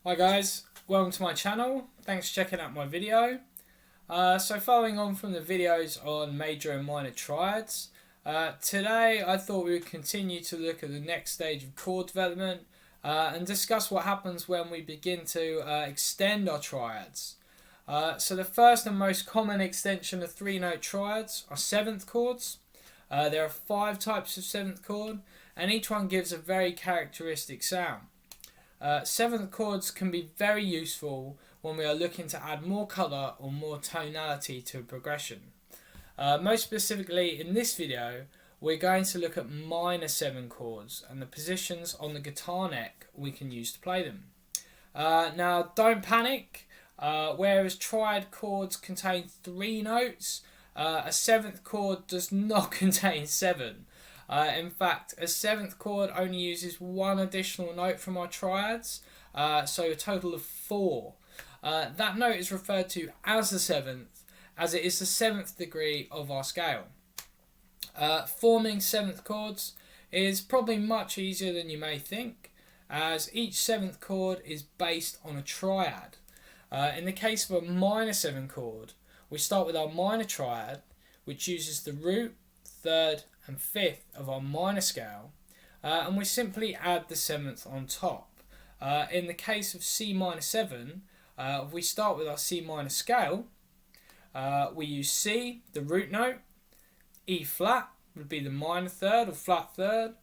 Hi guys, welcome to my channel. Thanks for checking out my video. So following on from the videos on major and minor triads, today I thought we would continue to look at the next stage of chord development and discuss what happens when we begin to extend our triads. So the first and most common extension of three-note triads are seventh chords. There are 5 types of seventh chord, and each one gives a very characteristic sound. Seventh chords can be very useful when we are looking to add more colour or more tonality to a progression. Most specifically in this video, we're going to look at minor 7 chords and the positions on the guitar neck we can use to play them. Now don't panic, whereas triad chords contain 3 notes, a 7th chord does not contain 7. In fact, a 7th chord only uses 1 additional note from our triads, so a total of 4. That note is referred to as the 7th, as it is the 7th degree of our scale. Forming 7th chords is probably much easier than you may think, as each 7th chord is based on a triad. In the case of a minor 7 chord, we start with our minor triad, which uses the root, 3rd and 5th of our minor scale, and we simply add the 7th on top. In the case of C minor 7, we start with our C minor scale. We use C, the root note, E flat would be the minor 3rd or flat 3rd,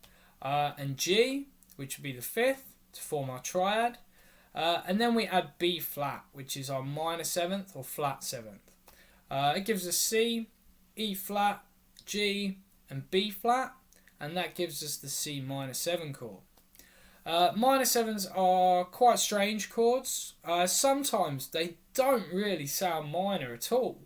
and G, which would be the 5th, to form our triad, and then we add B flat, which is our minor 7th or flat 7th. It gives us C, E flat, G and B flat, and that gives us the C minor 7 chord. Minor 7s are quite strange chords. Sometimes they don't really sound minor at all.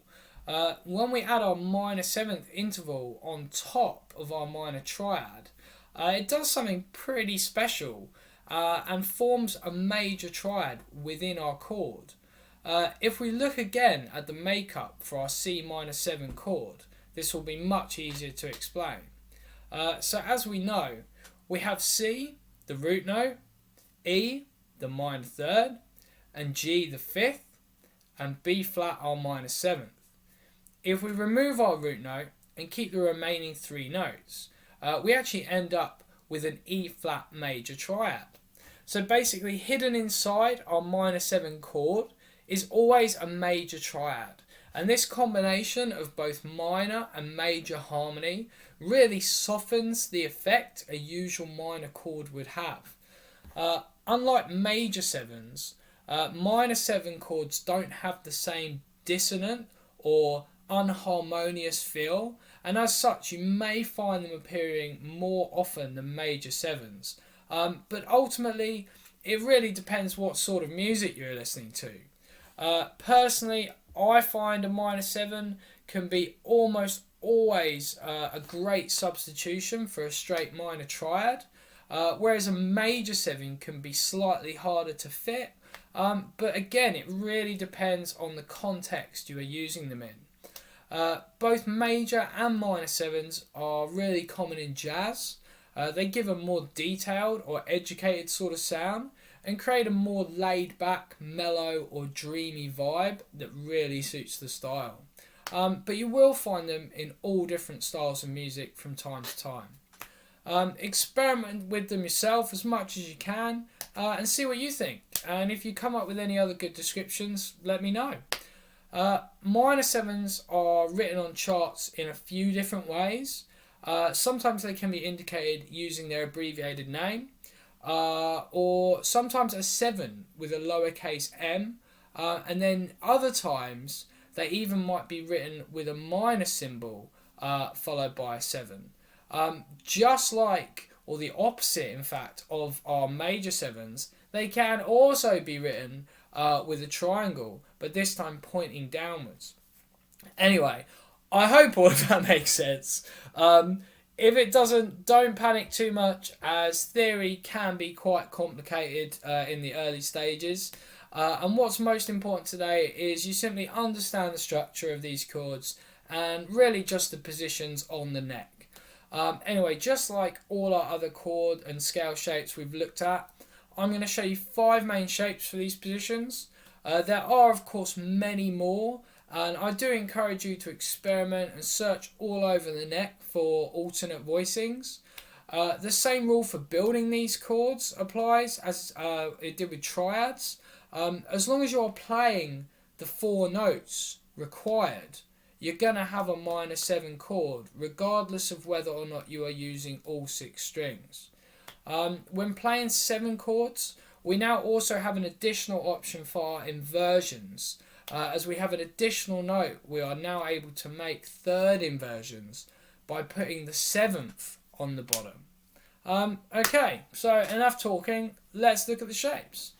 When we add our minor 7th interval on top of our minor triad, it does something pretty special and forms a major triad within our chord. If we look again at the makeup for our C minor 7 chord, this will be much easier to explain. So as we know, we have C, the root note, E, the minor 3rd, and G, the 5th, and B flat, our minor 7th. If we remove our root note and keep the remaining 3 notes, we actually end up with an E flat major triad. So basically, hidden inside our minor 7 chord is always a major triad. And this combination of both minor and major harmony really softens the effect a usual minor chord would have. Unlike major 7s, minor 7 chords don't have the same dissonant or unharmonious feel, and as such you may find them appearing more often than major 7s. But ultimately, it really depends what sort of music you're listening to. Personally, I find a minor 7 can be almost always a great substitution for a straight minor triad, whereas a major 7 can be slightly harder to fit, but again it really depends on the context you are using them in. Both major and minor 7s are really common in jazz. They give a more detailed or educated sort of sound and create a more laid back, mellow or dreamy vibe that really suits the style. But you will find them in all different styles of music from time to time. Experiment with them yourself as much as you can and see what you think. And if you come up with any other good descriptions, let me know. Minor 7s are written on charts in a few different ways. Sometimes they can be indicated using their abbreviated name, or sometimes a 7 with a lowercase m, and then other times they even might be written with a minor symbol followed by a 7. Just like, or the opposite in fact, of our major 7s, they can also be written with a triangle, but this time pointing downwards. Anyway, I hope all of that makes sense. If it doesn't, don't panic too much, as theory can be quite complicated in the early stages. And what's most important today is you simply understand the structure of these chords and really just the positions on the neck. Anyway, just like all our other chord and scale shapes we've looked at, I'm going to show you 5 main shapes for these positions. There are of course many more, and I do encourage you to experiment and search all over the net for alternate voicings. The same rule for building these chords applies as it did with triads. As long as you're playing the 4 notes required, you're going to have a minor 7 chord regardless of whether or not you are using all 6 strings. When playing 7 chords, we now also have an additional option for our inversions. As we have an additional note, we are now able to make third inversions by putting the 7th on the bottom. Okay, so enough talking, let's look at the shapes.